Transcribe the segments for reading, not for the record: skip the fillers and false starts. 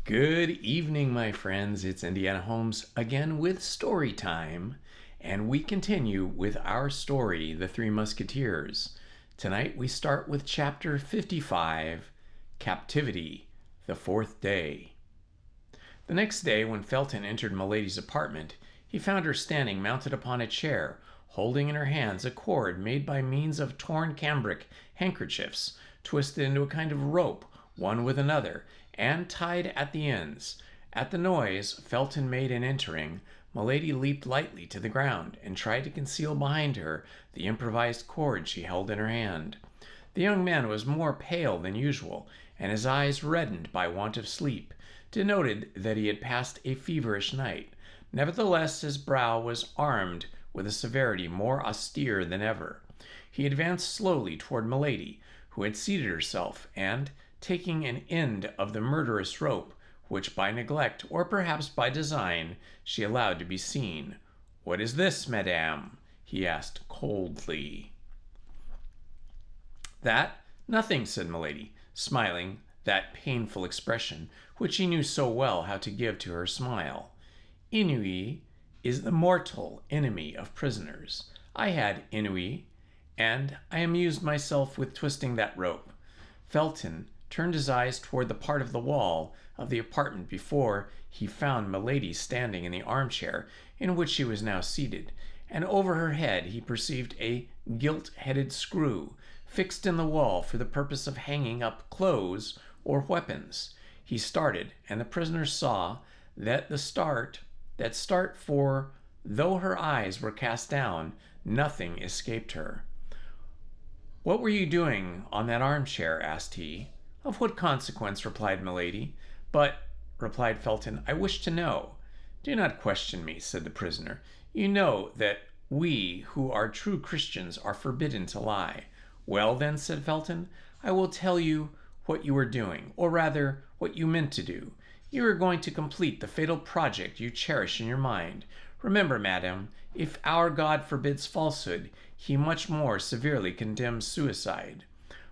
Good evening, my friends. It's Indiana Holmes again with story time, and we continue with our story, The Three Musketeers. Tonight we start with chapter 55, Captivity, the Fourth Day. The next day, when Felton entered Milady's apartment, he found her standing mounted upon a chair, holding in her hands a cord made by means of torn cambric handkerchiefs, twisted into a kind of rope, one with another, and tied at the ends. At the noise Felton made in entering, Milady leaped lightly to the ground and tried to conceal behind her the improvised cord she held in her hand. The young man was more pale than usual, and his eyes, reddened by want of sleep, denoted that he had passed a feverish night. Nevertheless, his brow was armed with a severity more austere than ever. He advanced slowly toward Milady, who had seated herself, and, taking an end of the murderous rope, which by neglect, or perhaps by design, she allowed to be seen. "What is this, madame?" he asked coldly. "That? Nothing," said Milady, smiling that painful expression which she knew so well how to give to her smile. Ennui is the mortal enemy of prisoners. I had ennui, and I amused myself with twisting that rope. Felton turned his eyes toward the part of the wall of the apartment before he found Milady standing in the armchair in which she was now seated, and over her head he perceived a gilt-headed screw fixed in the wall for the purpose of hanging up clothes or weapons. He started, and the prisoner saw that for though her eyes were cast down, nothing escaped her. "What were you doing on that armchair?" asked he. "Of what consequence?" replied Milady. "But," replied Felton, "I wish to know." "Do not question me," said the prisoner. "You know that we who are true Christians are forbidden to lie." "Well, then," said Felton, "I will tell you what you were doing, or rather, what you meant to do. You were going to complete the fatal project you cherish in your mind. Remember, madam, if our God forbids falsehood, he much more severely condemns suicide.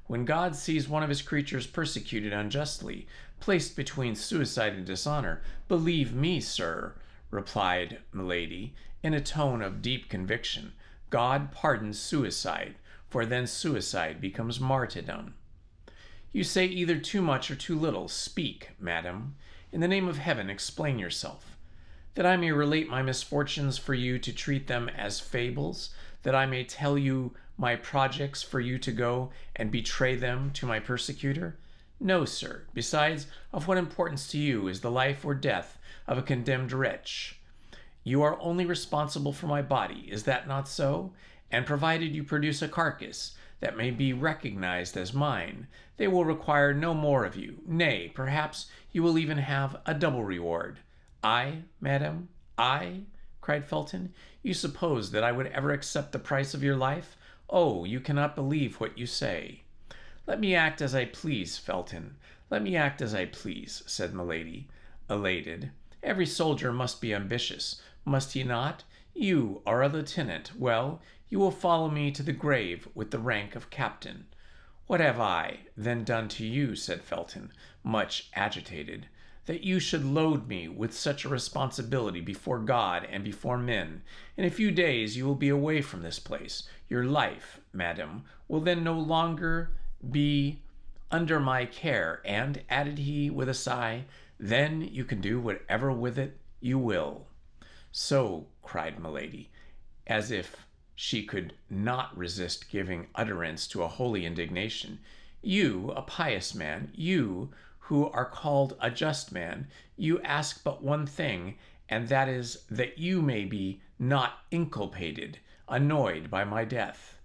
When God sees one of his creatures persecuted unjustly, placed between suicide and dishonor, believe me, sir," replied Milady, in a tone of deep conviction, "God pardons suicide, for then suicide becomes martyrdom." "You say either too much or too little. Speak, madam. In the name of heaven, explain yourself." "That I may relate my misfortunes for you to treat them as fables, that I may tell you my projects for you to go and betray them to my persecutor? No, sir. Besides, of what importance to you is the life or death of a condemned wretch? You are only responsible for my body, is that not so? And provided you produce a carcass that may be recognized as mine, they will require no more of you. Nay, perhaps you will even have a double reward." "I, madam, I?" cried Felton. "You suppose that I would ever accept the price of your life? Oh, you cannot believe what you say." "Let me act as I please, Felton. Let me act as I please," said Milady, elated. "Every soldier must be ambitious, must he not? You are a lieutenant. Well, you will follow me to the grave with the rank of captain." "What have I, then, done to you," said Felton, much agitated, "that you should load me with such a responsibility before God and before men? In a few days you will be away from this place. Your life, madam, will then no longer be under my care, and," added he with a sigh, "then you can do whatever with it you will." "So," cried Milady, as if she could not resist giving utterance to a holy indignation, "you, a pious man, you who are called a just man, you ask but one thing, and that is that you may be not inculpated, annoyed by my death.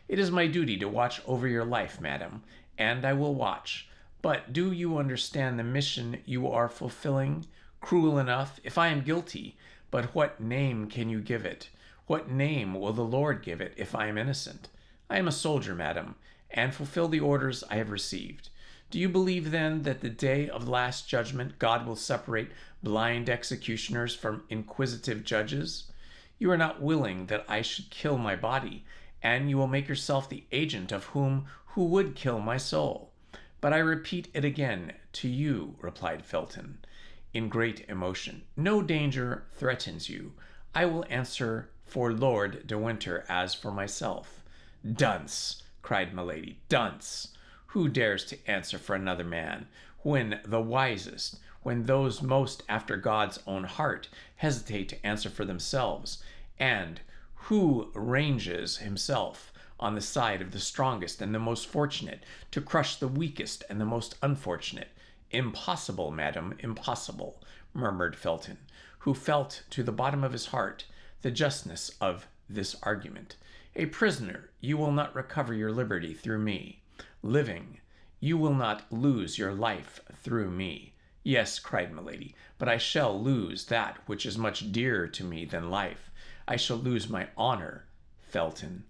It is my duty to watch over your life, madam, and I will watch. But do you understand the mission you are fulfilling? Cruel enough, if I am guilty, but what name can you give it? What name will the Lord give it if I am innocent? I am a soldier, madam, and fulfill the orders I have received. Do you believe, then, that the day of the last judgment God will separate blind executioners from inquisitive judges? You are not willing that I should kill my body, and you will make yourself the agent of who would kill my soul. But I repeat it again to you, replied Felton, in great emotion. No danger threatens you. I will answer for Lord de Winter as for myself. Dunce, cried Milady, dunce! Who dares to answer for another man, when the wisest, when those most after God's own heart, hesitate to answer for themselves? And who ranges himself on the side of the strongest and the most fortunate, to crush the weakest and the most unfortunate? Impossible, madam, impossible, murmured Felton, who felt to the bottom of his heart the justness of this argument. A prisoner, you will not recover your liberty through me. Living, you will not lose your life through me. Yes, cried Milady, but I shall lose that which is much dearer to me than life. I shall lose my honor, Felton.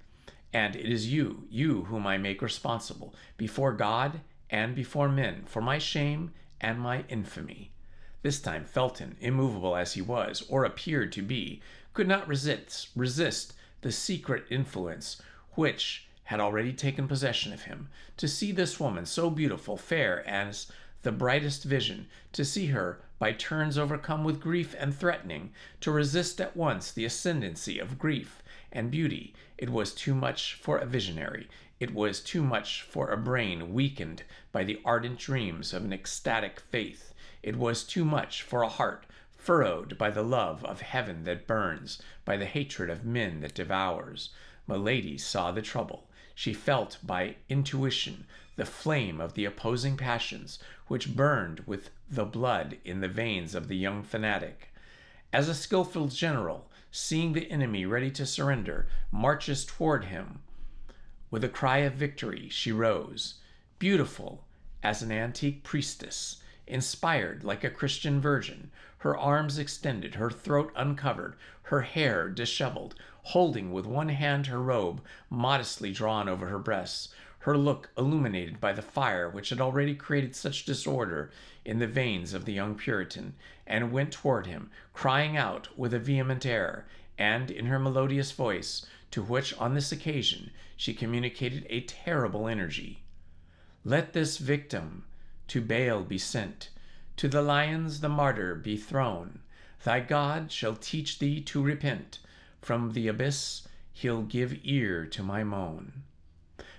And it is you whom I make responsible, before God and before men, for my shame and my infamy. This time Felton, immovable as he was, or appeared to be, could not resist the secret influence which had already taken possession of him. To see this woman, so beautiful, fair as the brightest vision, to see her by turns overcome with grief and threatening, to resist at once the ascendancy of grief and beauty, it was too much for a visionary. It was too much for a brain weakened by the ardent dreams of an ecstatic faith. It was too much for a heart furrowed by the love of heaven that burns, by the hatred of men that devours. Milady saw the trouble. She felt by intuition the flame of the opposing passions, which burned with the blood in the veins of the young fanatic. As a skillful general, seeing the enemy ready to surrender, marches toward him, with a cry of victory, she rose, beautiful as an antique priestess, inspired like a Christian virgin, her arms extended, her throat uncovered, her hair disheveled, holding with one hand her robe modestly drawn over her breasts, her look illuminated by the fire which had already created such disorder in the veins of the young Puritan, and went toward him, crying out with a vehement air, and in her melodious voice, to which on this occasion she communicated a terrible energy. Let this victim to Baal be sent, to the lions the martyr be thrown. Thy God shall teach thee to repent. From the abyss he'll give ear to my moan.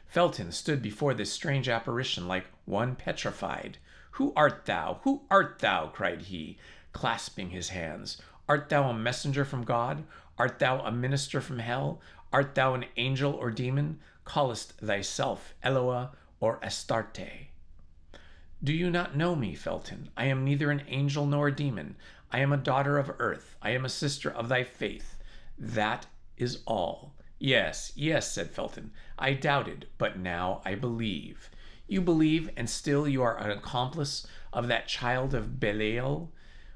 Felton stood before this strange apparition like one petrified. Who art thou? Who art thou? Cried he, clasping his hands. Art thou a messenger from God? Art thou a minister from hell? Art thou an angel or demon? Callest thyself Eloa or Astarte? Do you not know me, Felton? I am neither an angel nor a demon. I am a daughter of earth. I am a sister of thy faith. That is all. Yes, yes, said Felton. I doubted, but now I believe. You believe, and still you are an accomplice of that child of Belial,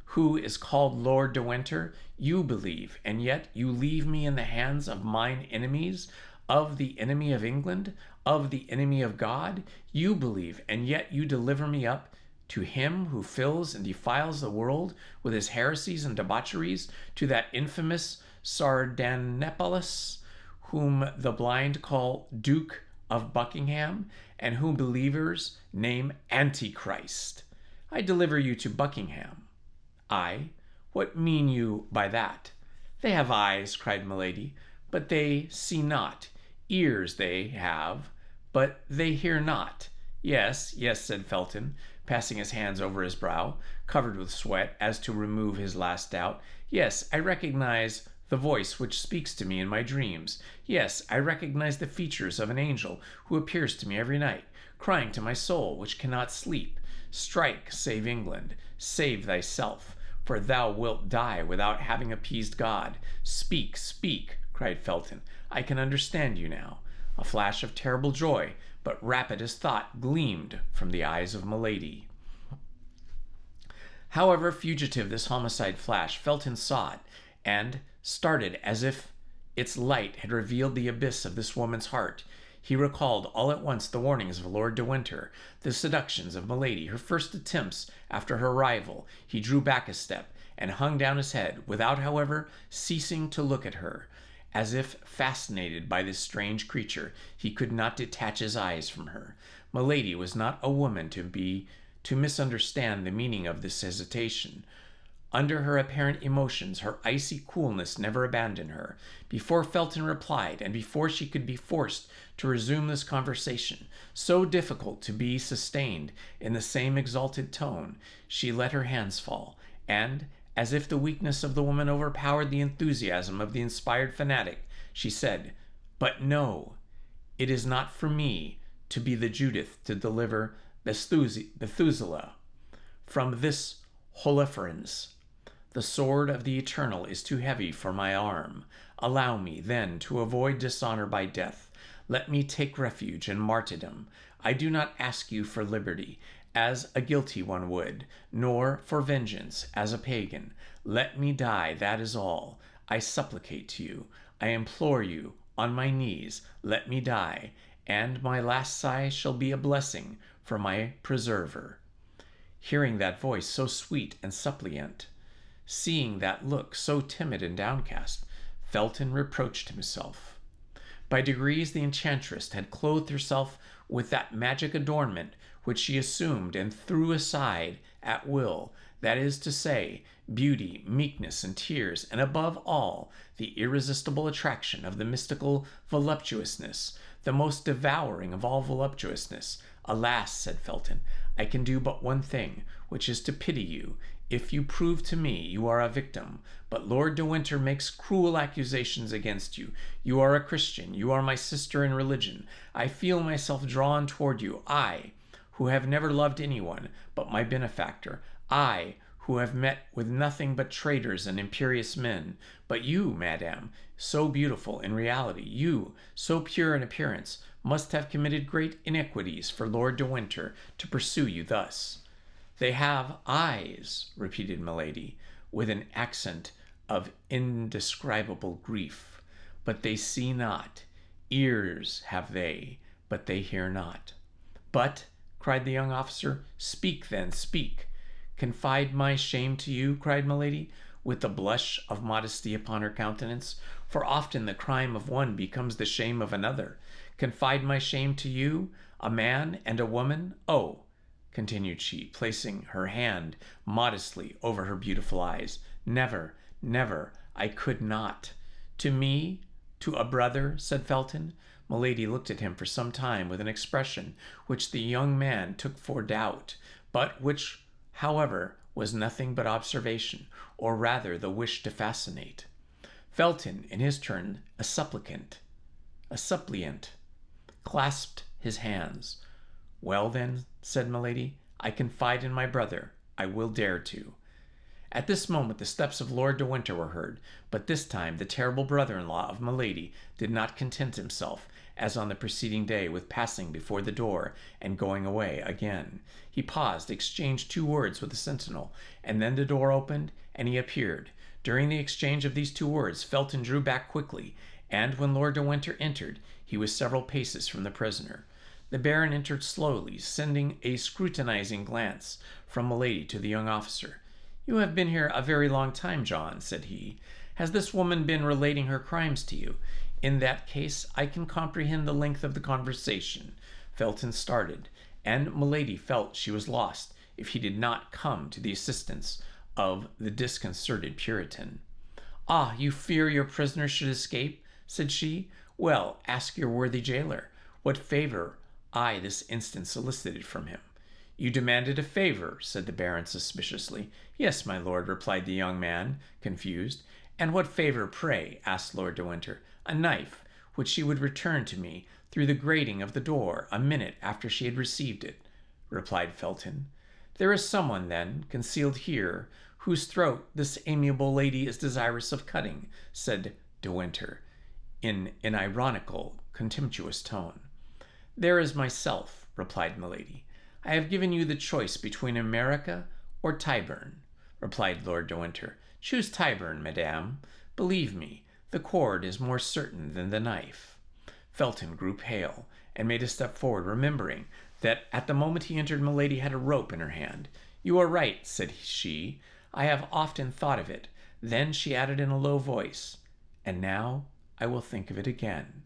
who is called Lord de Winter? You believe, and yet you leave me in the hands of mine enemies, of the enemy of England, of the enemy of God? You believe, and yet you deliver me up to him who fills and defiles the world with his heresies and debaucheries, to that infamous Sardanapalus, whom the blind call Duke of Buckingham, and whom believers name Antichrist. I deliver you to Buckingham. I? What mean you by that? They have eyes, cried Milady, but they see not. Ears they have, but they hear not. Yes, yes, said Felton, passing his hands over his brow, covered with sweat, as to remove his last doubt. Yes, I recognize the voice which speaks to me in my dreams. Yes, I recognize the features of an angel who appears to me every night, crying to my soul, which cannot sleep, strike, save England, save thyself, for thou wilt die without having appeased God. Speak, speak, cried Felton. I can understand you now. A flash of terrible joy, but rapid as thought, gleamed from the eyes of Milady. However fugitive this homicide flash, Felton saw it, and started as if its light had revealed the abyss of this woman's heart. He recalled all at once the warnings of Lord de Winter, the seductions of Milady, her first attempts after her arrival. He drew back a step and hung down his head, without, however, ceasing to look at her. As if fascinated by this strange creature, he could not detach his eyes from her. Milady was not a woman to misunderstand the meaning of this hesitation. Under her apparent emotions, her icy coolness never abandoned her. Before Felton replied, and before she could be forced to resume this conversation, so difficult to be sustained in the same exalted tone, she let her hands fall, and, as if the weakness of the woman overpowered the enthusiasm of the inspired fanatic, she said, "But no, it is not for me to be the Judith to deliver Methuselah from this Holofernes. The sword of the Eternal is too heavy for my arm. Allow me, then, to avoid dishonor by death. Let me take refuge in martyrdom. I do not ask you for liberty, as a guilty one would, nor for vengeance, as a pagan. Let me die, that is all. I supplicate to you. I implore you, on my knees, let me die, and my last sigh shall be a blessing for my preserver." Hearing that voice so sweet and suppliant, seeing that look so timid and downcast, Felton reproached himself. By degrees the enchantress had clothed herself with that magic adornment which she assumed and threw aside at will, that is to say, beauty, meekness, and tears, and above all, the irresistible attraction of the mystical voluptuousness, the most devouring of all voluptuousness. "Alas," said Felton, "I can do but one thing, which is to pity you, if you prove to me you are a victim. But Lord de Winter makes cruel accusations against you. You are a Christian. You are my sister in religion. I feel myself drawn toward you. I, who have never loved anyone but my benefactor. I, who have met with nothing but traitors and imperious men. But you, madame, so beautiful in reality, you, so pure in appearance, must have committed great iniquities for Lord de Winter to pursue you thus." "They have eyes," repeated Milady, with an accent of indescribable grief, "but they see not. Ears have they, but they hear not." "But," cried the young officer, "speak then, speak." "Confide my shame to you," cried Milady, with the blush of modesty upon her countenance, "for often the crime of one becomes the shame of another. Confide my shame to you, a man and a woman? Oh," continued she, placing her hand modestly over her beautiful eyes, "never, never, I could not." "To me? To a brother?" said Felton. Milady looked at him for some time with an expression which the young man took for doubt, but which, however, was nothing but observation, or rather the wish to fascinate. Felton, in his turn, a suppliant, clasped his hands. "Well, then," said Milady, "I confide in my brother. I will dare to." At this moment the steps of Lord de Winter were heard, but this time the terrible brother-in-law of Milady did not content himself, as on the preceding day, with passing before the door and going away again. He paused, exchanged 2 words with the sentinel, and then the door opened, and he appeared. During the exchange of these 2 words, Felton drew back quickly, and when Lord de Winter entered, he was several paces from the prisoner. The baron entered slowly, sending a scrutinizing glance from Milady to the young officer. "You have been here a very long time, John," said he. "Has this woman been relating her crimes to you? In that case, I can comprehend the length of the conversation." Felton started, and Milady felt she was lost if he did not come to the assistance of the disconcerted Puritan. "Ah, you fear your prisoner should escape?" said she. "Well, ask your worthy jailer what favor I this instant solicited from him." "You demanded a favor," said the baron suspiciously. "Yes, my lord," replied the young man, confused. "And what favor, pray?" asked Lord de Winter. "A knife, which she would return to me through the grating of the door a minute after she had received it," replied Felton. "There is someone, then, concealed here, whose throat this amiable lady is desirous of cutting," said de Winter, in an ironical, contemptuous tone. "There is myself," replied Milady. "I have given you the choice between America or Tyburn," replied Lord de Winter. "Choose Tyburn, madame. Believe me, the cord is more certain than the knife." Felton grew pale, and made a step forward, remembering that at the moment he entered Milady had a rope in her hand. "You are right," said she. "I have often thought of it." Then she added in a low voice, "And now I will think of it again."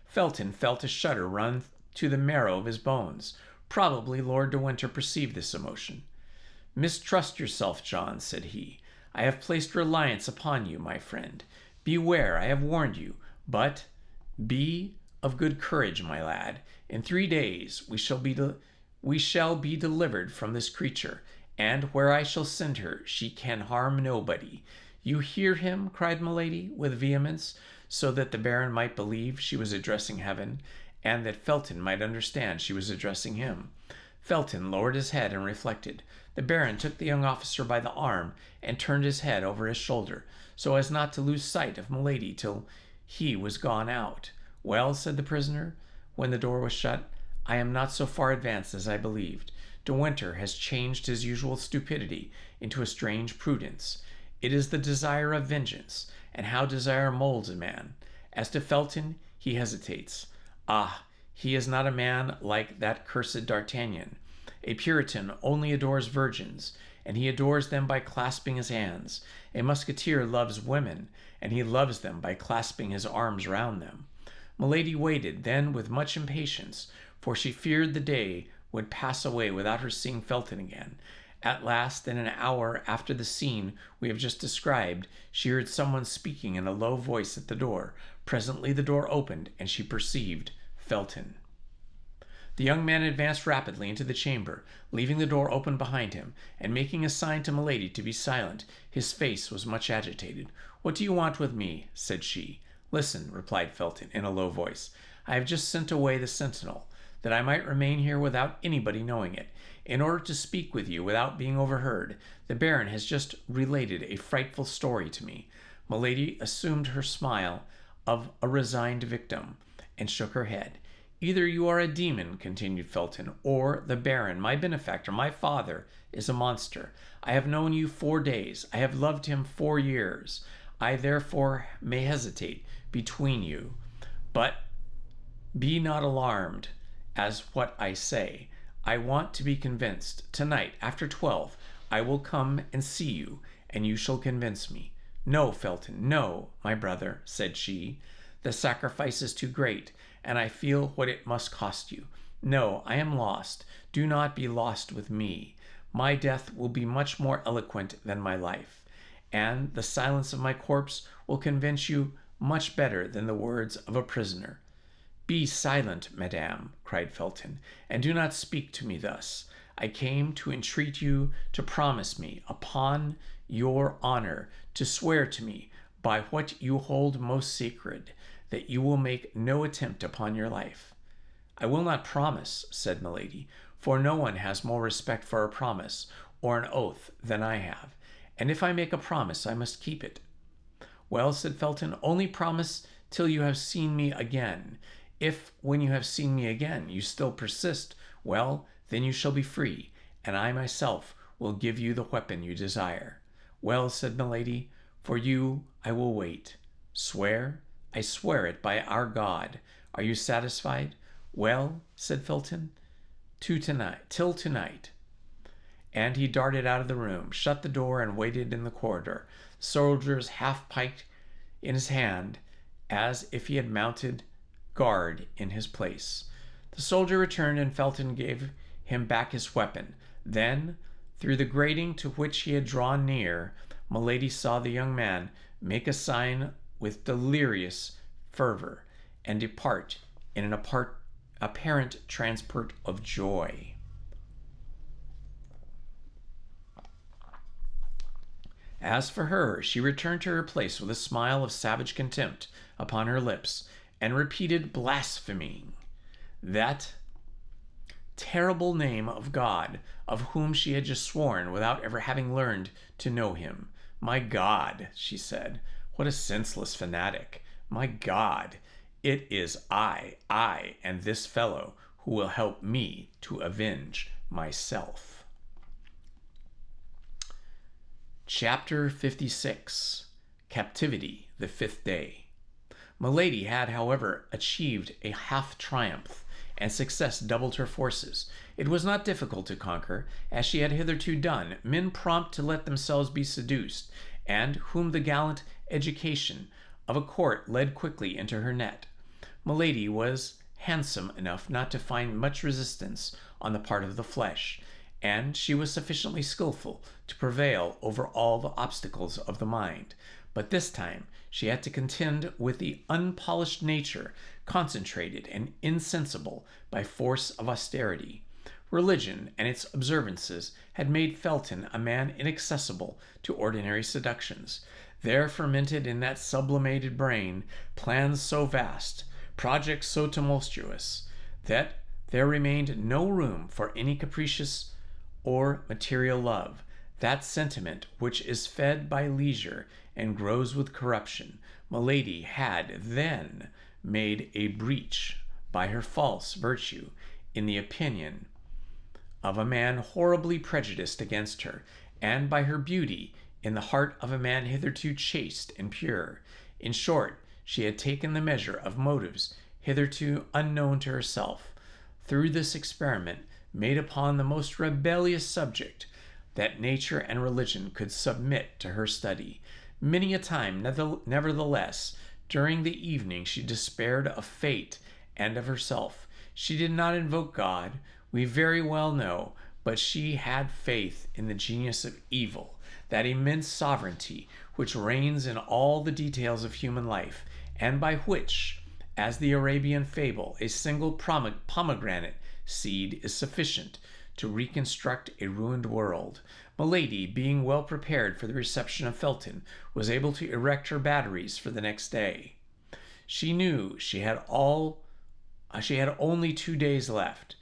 Felton felt a shudder run to the marrow of his bones. Probably Lord de Winter perceived this emotion. "Mistrust yourself, John," said he. "I have placed reliance upon you, my friend. Beware, I have warned you. But be of good courage, my lad. In 3 days we shall be delivered from this creature, and where I shall send her, she can harm nobody." "You hear him?" cried Milady, with vehemence, so that the Baron might believe she was addressing heaven, and that Felton might understand she was addressing him. Felton lowered his head and reflected. The Baron took the young officer by the arm and turned his head over his shoulder, so as not to lose sight of Milady till he was gone out. "Well," said the prisoner, when the door was shut, "I am not so far advanced as I believed. De Winter has changed his usual stupidity into a strange prudence. It is the desire of vengeance, and how desire molds a man. As to Felton, he hesitates. Ah, he is not a man like that cursed D'Artagnan. A Puritan only adores virgins, and he adores them by clasping his hands. A Musketeer loves women, and he loves them by clasping his arms round them." Milady waited then with much impatience, for she feared the day would pass away without her seeing Felton again. At last, in an hour after the scene we have just described, she heard someone speaking in a low voice at the door. Presently the door opened, and she perceived Felton. The young man advanced rapidly into the chamber, leaving the door open behind him, and making a sign to Milady to be silent. His face was much agitated. "What do you want with me?" said she. "Listen," replied Felton in a low voice. "I have just sent away the sentinel, that I might remain here without anybody knowing it, in order to speak with you without being overheard. The Baron has just related a frightful story to me." Milady assumed her smile of a resigned victim, and shook her head. "Either you are a demon," continued Felton, "or the Baron, my benefactor, my father, is a monster. I have known you 4 days. I have loved him 4 years. I therefore may hesitate between you. But be not alarmed as what I say. I want to be convinced. Tonight, after 12, I will come and see you, and you shall convince me." "No, Felton, no, my brother," said she. "The sacrifice is too great, and I feel what it must cost you. No, I am lost. Do not be lost with me. My death will be much more eloquent than my life, and the silence of my corpse will convince you much better than the words of a prisoner." "Be silent, madame," cried Felton, "and do not speak to me thus. I came to entreat you to promise me, upon your honor, to swear to me, by what you hold most sacred, that you will make no attempt upon your life." "I will not promise," said Milady, "for no one has more respect for a promise or an oath than I have, and if I make a promise, I must keep it." "Well," said Felton, "only promise till you have seen me again. If, when you have seen me again, you still persist, well, then you shall be free, and I myself will give you the weapon you desire." "Well," said Milady, "for you I will wait." "Swear?" "I swear it by our God. Are you satisfied?" "Well," said Felton, till tonight." And he darted out of the room, shut the door, and waited in the corridor, soldiers half-pike in his hand, as if he had mounted guard in his place. The soldier returned, and Felton gave him back his weapon. Then, through the grating to which he had drawn near, Milady saw the young man make a sign with delirious fervor, and depart in an apparent transport of joy. As for her, she returned to her place with a smile of savage contempt upon her lips, and repeated, blaspheming that terrible name of God, of whom she had just sworn without ever having learned to know him. "My God," she said, "what a senseless fanatic! My God, it is I, and this fellow, who will help me to avenge myself." Chapter 56. Captivity, the 5th day. Milady had, however, achieved a half triumph, and success doubled her forces. It was not difficult to conquer, as she had hitherto done, men prompt to let themselves be seduced, and whom the gallant education of a court led quickly into her net. Milady was handsome enough not to find much resistance on the part of the flesh, and she was sufficiently skillful to prevail over all the obstacles of the mind. But this time she had to contend with the unpolished nature, concentrated and insensible by force of austerity. Religion and its observances had made Felton a man inaccessible to ordinary seductions. There fermented in that sublimated brain plans so vast, projects so tumultuous, that there remained no room for any capricious or material love. That sentiment which is fed by leisure and grows with corruption, Milady had then made a breach by her false virtue in the opinion of a man horribly prejudiced against her, and by her beauty in the heart of a man hitherto chaste and pure. In short, she had taken the measure of motives hitherto unknown to herself. Through this experiment, made upon the most rebellious subject that nature and religion could submit to her study, many a time, nevertheless, during the evening she despaired of fate and of herself. She did not invoke God, we very well know, but she had faith in the genius of evil, that immense sovereignty which reigns in all the details of human life, and by which, as the Arabian fable, a single pomegranate seed is sufficient to reconstruct a ruined world. Milady, being well prepared for the reception of Felton, was able to erect her batteries for the next day. She knew she had only 2 days left,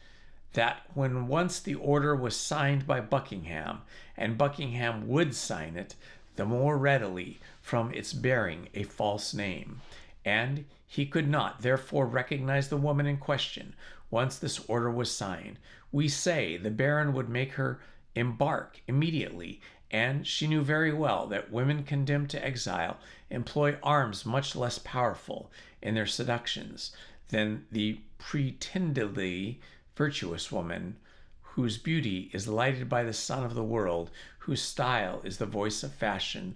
that when once the order was signed by Buckingham, and Buckingham would sign it the more readily from its bearing a false name, and he could not therefore recognize the woman in question once this order was signed. We say the baron would make her embark immediately, and she knew very well that women condemned to exile employ arms much less powerful in their seductions than the pretendedly virtuous woman, whose beauty is lighted by the sun of the world, whose style is the voice of fashion,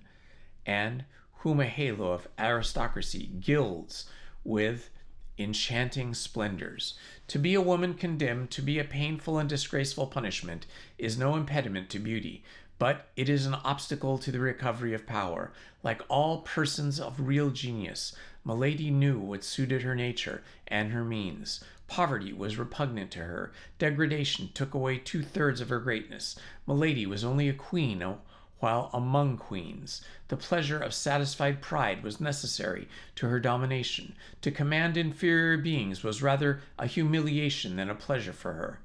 and whom a halo of aristocracy gilds with enchanting splendors. To be a woman condemned to be a painful and disgraceful punishment is no impediment to beauty, but it is an obstacle to the recovery of power. Like all persons of real genius, Milady knew what suited her nature and her means. Poverty was repugnant to her. Degradation took away 2/3 of her greatness. Milady was only a queen while among queens. The pleasure of satisfied pride was necessary to her domination. To command inferior beings was rather a humiliation than a pleasure for her.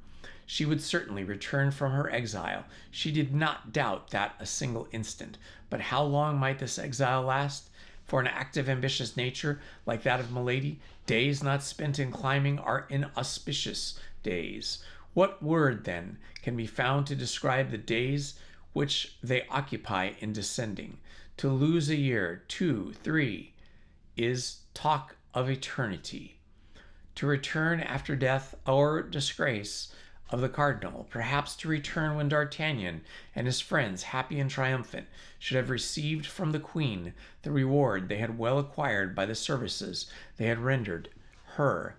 She would certainly return from her exile. She did not doubt that a single instant. But how long might this exile last? For an active, ambitious nature like that of Milady, days not spent in climbing are inauspicious days. What word, then, can be found to describe the days which they occupy in descending? To lose a year, 2, 3, is talk of eternity. To return after death or disgrace of the cardinal, perhaps to return when D'Artagnan and his friends, happy and triumphant, should have received from the queen the reward they had well acquired by the services they had rendered her.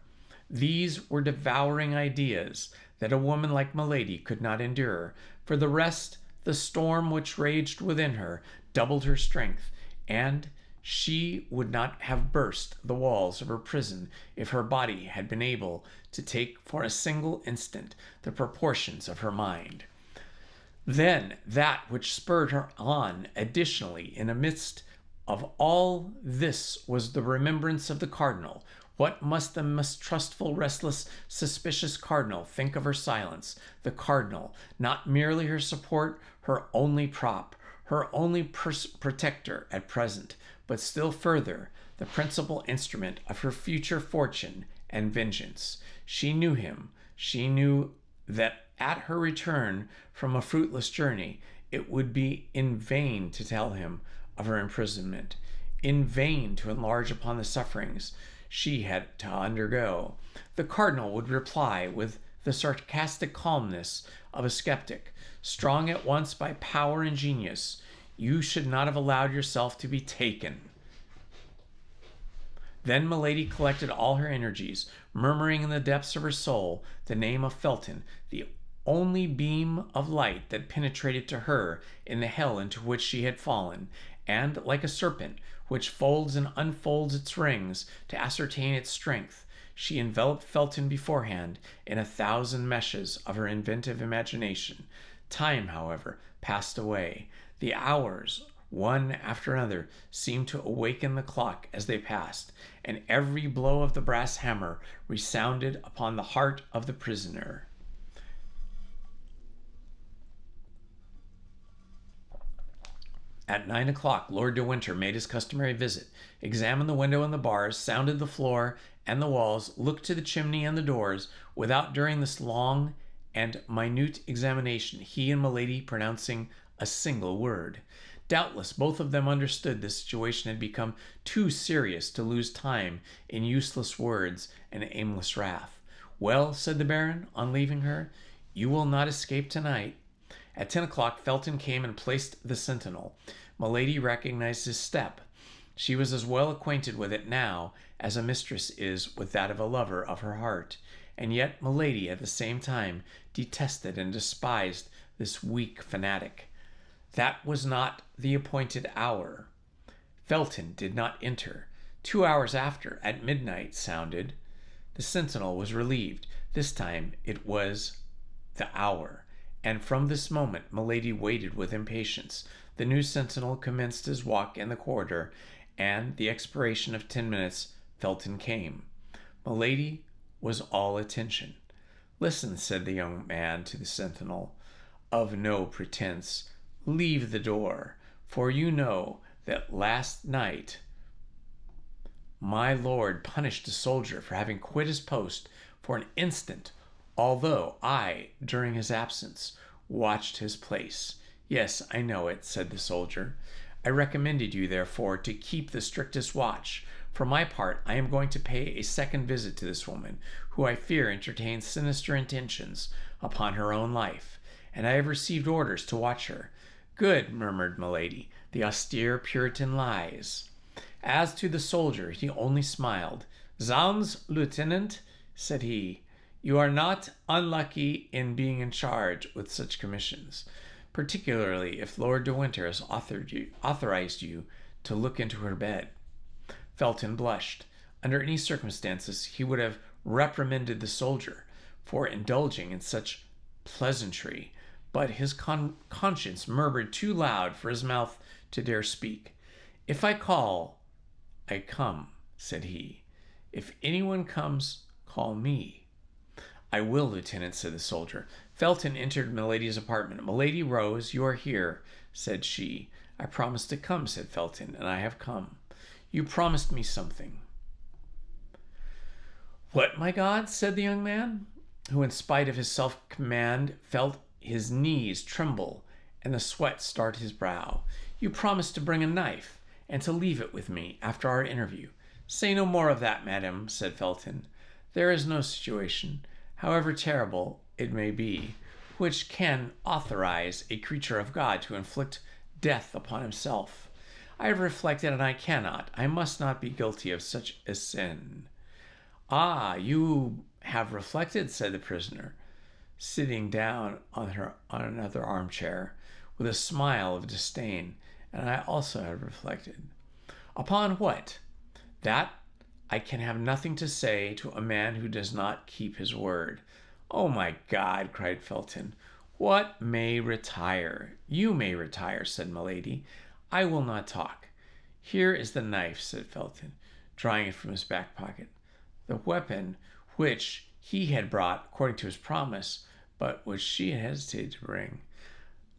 These were devouring ideas that a woman like Milady could not endure. For the rest, the storm which raged within her doubled her strength, and she would not have burst the walls of her prison if her body had been able to take for a single instant the proportions of her mind. Then that which spurred her on additionally in the midst of all this was the remembrance of the cardinal. What must the mistrustful, restless, suspicious cardinal think of her silence? The cardinal, not merely her support, her only prop, her only protector at present, but still further, the principal instrument of her future fortune and vengeance. She knew him. She knew that at her return from a fruitless journey, it would be in vain to tell him of her imprisonment, in vain to enlarge upon the sufferings she had to undergo. The cardinal would reply with the sarcastic calmness of a skeptic, strong at once by power and genius: "You should not have allowed yourself to be taken." Then Milady collected all her energies, murmuring in the depths of her soul the name of Felton, the only beam of light that penetrated to her in the hell into which she had fallen, and, like a serpent which folds and unfolds its rings to ascertain its strength, she enveloped Felton beforehand in 1,000 meshes of her inventive imagination. Time, however, passed away. The hours, one after another, seemed to awaken the clock as they passed, and every blow of the brass hammer resounded upon the heart of the prisoner. At 9 o'clock, Lord de Winter made his customary visit, examined the window and the bars, sounded the floor and the walls, looked to the chimney and the doors, without during this long and minute examination he and Milady pronouncing a single word. Doubtless both of them understood the situation had become too serious to lose time in useless words and aimless wrath. "Well," said the Baron, on leaving her, "you will not escape tonight." At 10 o'clock, Felton came and placed the sentinel. Milady recognized his step. She was as well acquainted with it now as a mistress is with that of a lover of her heart, and yet Milady at the same time detested and despised this weak fanatic. That was not the appointed hour. Felton did not enter. 2 hours after, at midnight, sounded. The sentinel was relieved. This time it was the hour, and from this moment Milady waited with impatience. The new sentinel commenced his walk in the corridor, and the expiration of 10 minutes, Felton came. Milady was all attention. "Listen," said the young man to the sentinel, "of no pretense. Leave the door, for you know that last night my lord punished a soldier for having quit his post for an instant, although I, during his absence, watched his place." "Yes, I know it," said the soldier. "I recommended you, therefore, to keep the strictest watch. For my part, I am going to pay a second visit to this woman, who I fear entertains sinister intentions upon her own life, and I have received orders to watch her." "Good," murmured Milady. "The austere Puritan lies." As to the soldier, he only smiled. "Zounds, lieutenant," said he, "you are not unlucky in being in charge with such commissions, particularly if Lord de Winter has authorized you to look into her bed." Felton blushed. Under any circumstances, he would have reprimanded the soldier for indulging in such pleasantry, but his conscience murmured too loud for his mouth to dare speak. "If I call, I come," said he. "If anyone comes, call me." "I will, lieutenant," said the soldier. Felton entered Milady's apartment. Milady rose. "You are here," said she. "I promised to come," said Felton, "and I have come." "You promised me something." "What, my God?" said the young man, who, in spite of his self-command, felt his knees tremble and the sweat start his brow. "You promised to bring a knife, and to leave it with me after our interview." "Say no more of that, madam," said Felton. "There is no situation, however terrible it may be, which can authorize a creature of God to inflict death upon himself. I have reflected, and I cannot, I must not be guilty of such a sin." "Ah, you have reflected," said the prisoner, sitting down on another armchair, with a smile of disdain. "And I also have reflected." "Upon what?" "That I can have nothing to say to a man who does not keep his word." "Oh, my God!" cried Felton. "What may retire?" "You may retire," said Milady. "I will not talk." "Here is the knife," said Felton, drawing it from his back pocket. The weapon which he had brought according to his promise, but which she had hesitated to bring.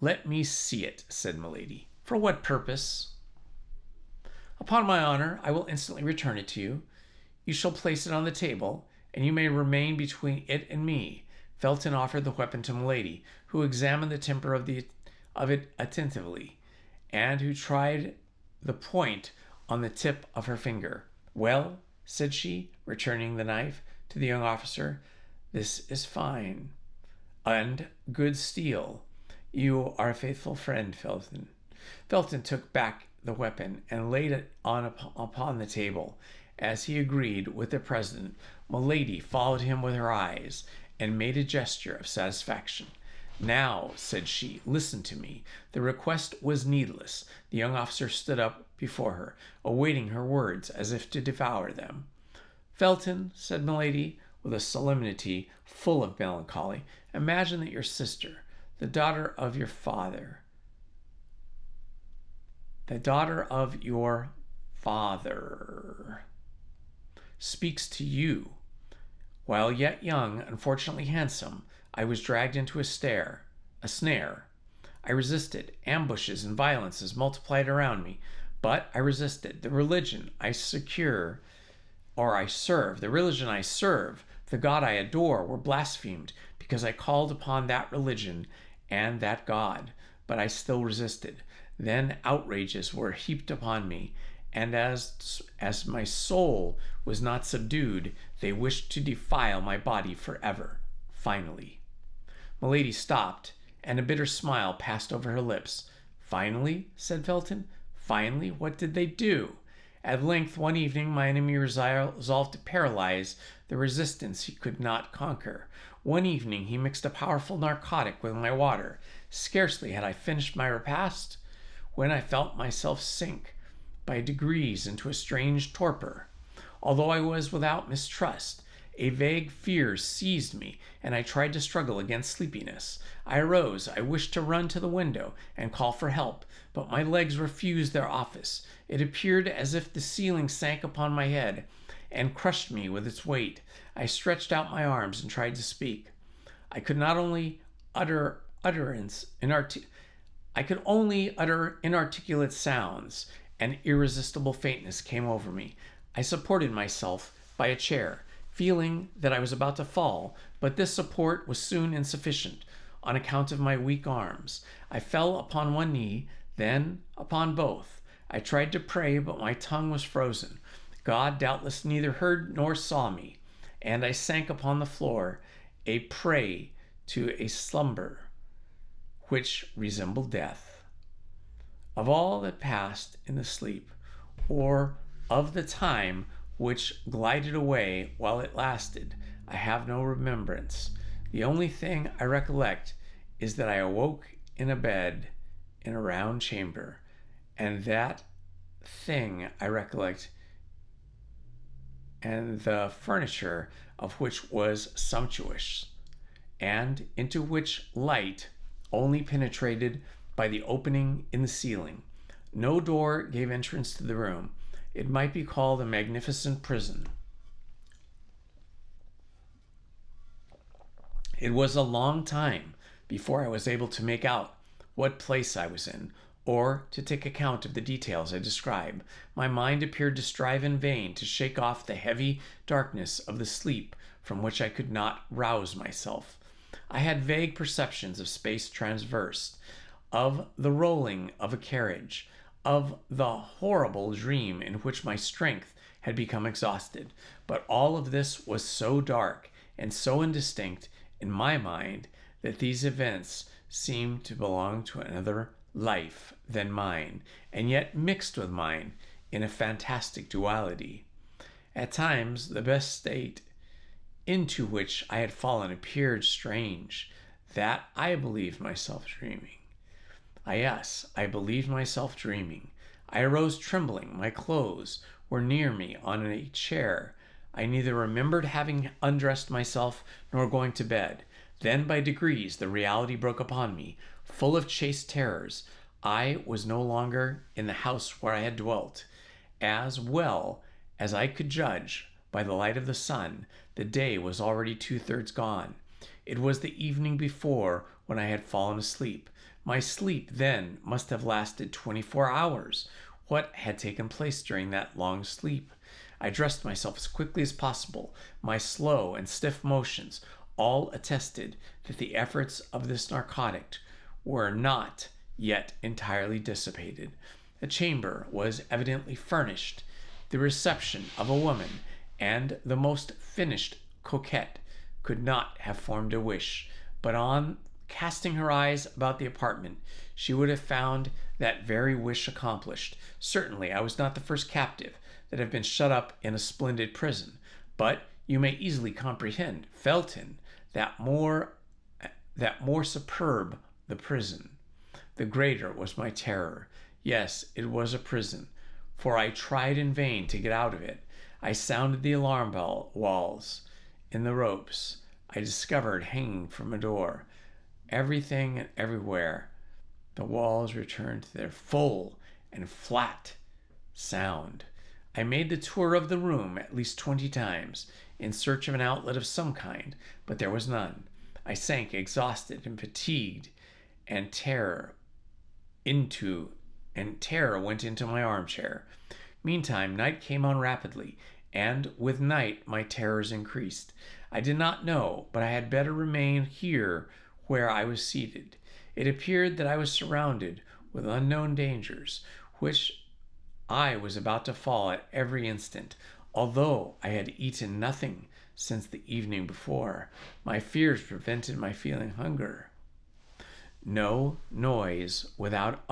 "Let me see it," said Milady. "For what purpose?" "Upon my honor, I will instantly return it to you. You shall place it on the table, and you may remain between it and me." Felton offered the weapon to Milady, who examined the temper of it attentively, and who tried the point on the tip of her finger. "Well," said she, returning the knife to the young officer, "this is fine and good steel. You are a faithful friend, Felton." Felton took back the weapon and laid it upon the table, As he agreed with the president, Milady followed him with her eyes and made a gesture of satisfaction. "Now," said she, "listen to me." The request was needless. The young officer stood up before her, awaiting her words as if to devour them. "Felton," said Milady, with a solemnity full of melancholy, "imagine that your sister, the daughter of your father, speaks to you. While yet young, unfortunately handsome, I was dragged into a snare. I resisted. Ambushes and violences multiplied around me, but I resisted. The religion I serve, the God I adore, were blasphemed because I called upon that religion and that God, but I still resisted. Then outrages were heaped upon me, and as my soul was not subdued, they wished to defile my body forever. Finally." Milady stopped, and a bitter smile passed over her lips. "Finally?" said Felton. "Finally? What did they do?" "At length, one evening, my enemy resolved to paralyze the resistance he could not conquer. One evening he mixed a powerful narcotic with my water. Scarcely had I finished my repast when I felt myself sink by degrees into a strange torpor. Although I was without mistrust, a vague fear seized me, and I tried to struggle against sleepiness. I arose. I wished to run to the window and call for help, but my legs refused their office. It appeared as if the ceiling sank upon my head and crushed me with its weight. I stretched out my arms and tried to speak. I could only utter inarticulate sounds. An irresistible faintness came over me. I supported myself by a chair, feeling that I was about to fall, but this support was soon insufficient on account of my weak arms. I fell upon one knee, then upon both. I tried to pray, but my tongue was frozen. God doubtless neither heard nor saw me, and I sank upon the floor, a prey to a slumber which resembled death. Of all that passed in the sleep, or of the time which glided away while it lasted, I have no remembrance. The only thing I recollect is that I awoke in a bed in a round chamber, and that thing I recollect, and the furniture of which was sumptuous, and into which light only penetrated by the opening in the ceiling. No door gave entrance to the room. It might be called a magnificent prison. It was a long time before I was able to make out what place I was in, or to take account of the details I describe. My mind appeared to strive in vain to shake off the heavy darkness of the sleep from which I could not rouse myself. I had vague perceptions of space traversed, of the rolling of a carriage, of the horrible dream in which my strength had become exhausted. But all of this was so dark and so indistinct in my mind that these events seemed to belong to another life than mine, and yet mixed with mine in a fantastic duality. At times, the best state into which I had fallen appeared strange, that I believed myself dreaming. I believed myself dreaming. I arose trembling. My clothes were near me on a chair. I neither remembered having undressed myself nor going to bed. Then, by degrees, the reality broke upon me, full of chaste terrors. I was no longer in the house where I had dwelt. As well as I could judge by the light of the sun, the day was already 2/3 gone. It was the evening before when I had fallen asleep. My sleep then must have lasted 24 hours. What had taken place during that long sleep? I dressed myself as quickly as possible. My slow and stiff motions all attested that the efforts of this narcotic were not yet entirely dissipated. The chamber was evidently furnished, the reception of a woman, and the most finished coquette could not have formed a wish, but on casting her eyes about the apartment, she would have found that very wish accomplished. Certainly I was not the first captive, that have been shut up in a splendid prison. But you may easily comprehend, Felton, that more superb the prison, the greater was my terror. Yes, it was a prison, for I tried in vain to get out of it. I sounded the alarm bell walls in the ropes I discovered hanging from a door. Everything and everywhere, the walls returned to their full and flat sound. I made the tour of the room at least 20 times in search of an outlet of some kind, but there was none. I sank exhausted and fatigued, and terror went into my armchair. Meantime, night came on rapidly, and with night my terrors increased. I did not know, but I had better remain here where I was seated. It appeared that I was surrounded with unknown dangers, which I was about to fall at every instant. Although I had eaten nothing since the evening before, my fears prevented my feeling hunger. No noise without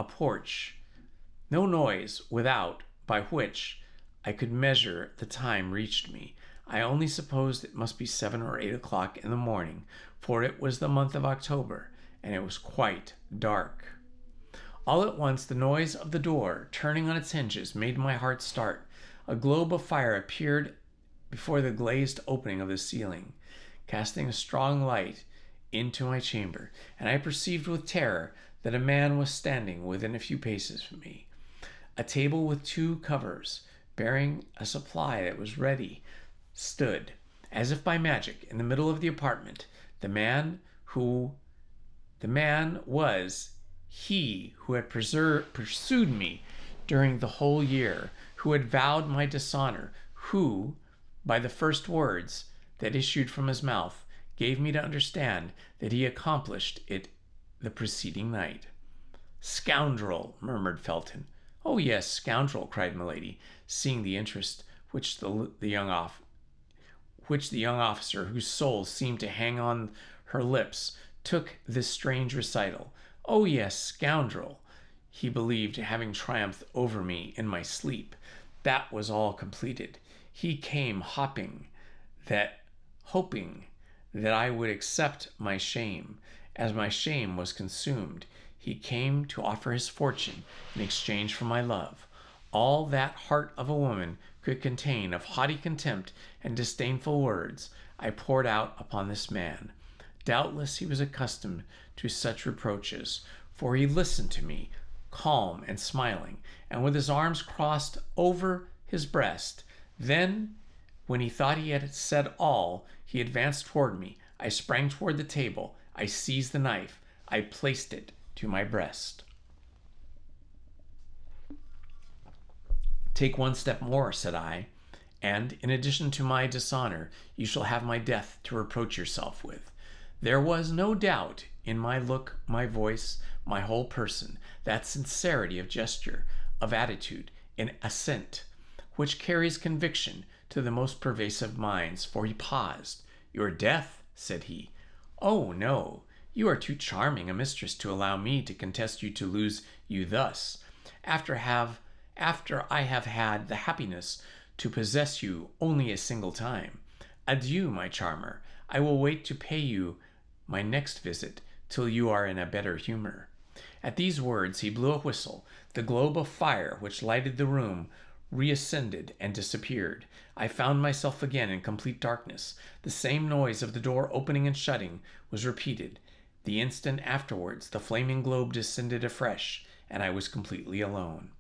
by which I could measure the time reached me. I only supposed it must be 7 or 8 o'clock in the morning, for it was the month of October, and it was quite dark. All at once the noise of the door turning on its hinges made my heart start. A globe of fire appeared before the glazed opening of the ceiling, casting a strong light into my chamber, and I perceived with terror that a man was standing within a few paces from me. A table with 2 covers, bearing a supply that was ready, stood, as if by magic, in the middle of the apartment. The man was he who had pursued me during the whole year, who had vowed my dishonor, who, by the first words that issued from his mouth, gave me to understand that he accomplished it the preceding night. "Scoundrel!" murmured Felton. "Oh, yes, scoundrel!" cried Milady, seeing the interest which the young officer, whose soul seemed to hang on her lips, took this strange recital. "Oh, yes, scoundrel!" He believed having triumphed over me in my sleep. That was all completed. He came hoping that I would accept my shame. As my shame was consumed, he came to offer his fortune in exchange for my love. All that heart of a woman could contain of haughty contempt and disdainful words, I poured out upon this man. Doubtless he was accustomed to such reproaches, for he listened to me, calm and smiling, and with his arms crossed over his breast. Then, when he thought he had said all, he advanced toward me. I sprang toward the table. I seized the knife. I placed it to my breast. "Take one step more," said I, "and in addition to my dishonor, you shall have my death to reproach yourself with." There was no doubt in my look, my voice, my whole person, that sincerity of gesture, of attitude, in assent, which carries conviction to the most pervasive minds, for he paused. "Your death?" said he. "Oh, no. You are too charming a mistress to allow me to contest you to lose you thus, after I have had the happiness to possess you only a single time. Adieu, my charmer. I will wait to pay you my next visit till you are in a better humor." At these words he blew a whistle. The globe of fire which lighted the room reascended and disappeared. I found myself again in complete darkness. The same noise of the door opening and shutting was repeated. The instant afterwards the flaming globe descended afresh, and I was completely alone.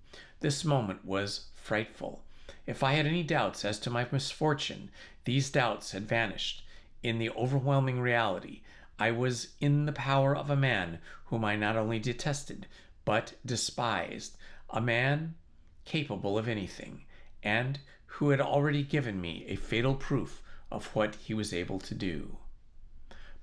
This moment was frightful. If I had any doubts as to my misfortune, these doubts had vanished. In the overwhelming reality, I was in the power of a man whom I not only detested, but despised, a man capable of anything, and who had already given me a fatal proof of what he was able to do.